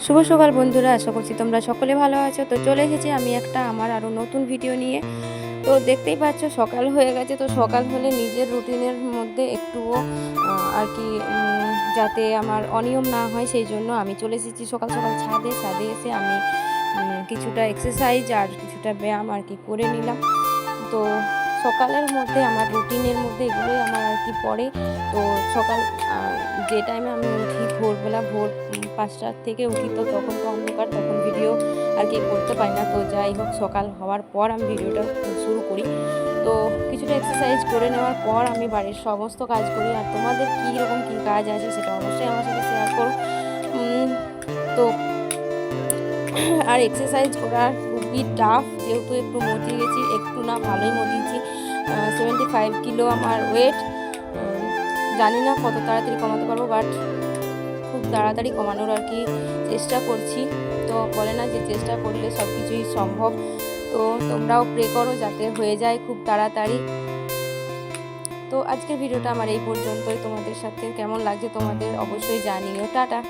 শুভ সকাল বন্ধুরা, আশা করছি তোমরা সকলে ভালো আছো। তো চলে এসেছি আমি একটা আমার আরও নতুন ভিডিও নিয়ে। তো দেখতেই পাচ্ছ সকাল হয়ে গেছে। তো সকাল হলে নিজের রুটিনের মধ্যে একটুও আর কি যাতে আমার অনিয়ম না হয় সেই জন্য আমি চলে এসেছি সকাল সকাল ছাদে এসে আমি কিছুটা এক্সারসাইজ আর কিছুটা ব্যায়াম আর কি করে নিলাম। তো সকালের মধ্যে আমার রুটিনের মধ্যে এগুলোই আমার আর কি পড়ে। তো সকাল যে টাইমে আমি উঠি ভোরবেলা, ভোর 5টার থেকে উঠি, তো তখন তো অন্ধকার, তখন ভিডিও আর কি করতে পারি না। তো যাই হোক, সকাল হওয়ার পর আমি ভিডিওটা শুরু করি। তো কিছুটা এক্সারসাইজ করে নেওয়ার পর আমি বাড়ির সমস্ত কাজ করি। আর তোমাদের কী রকম কী কাজ আছে সেটা অবশ্যই আমার সাথে শেয়ার করো। তো আর এক্সারসাইজ করা খুবই টাফ, যেহেতু একটু মজিয়ে গেছি, একটু না ভালোই মজিয়েছি। 75 কিলো আমার ওয়েট। জানি না কত তাড়াতাড়ি কমাতে পারবো, বাট খুব তাড়াতাড়ি কমানোর আর কি চেষ্টা করছি। তো বলে না যে চেষ্টা করলে সব কিছুই সম্ভব। তো তোমরাও প্রে করো যাতে হয়ে যায় খুব তাড়াতাড়ি। তো আজকের ভিডিওটা আমার এই পর্যন্তই। তোমাদের সাথে কেমন লাগছে তোমাদের অবশ্যই জানিও। টাটা।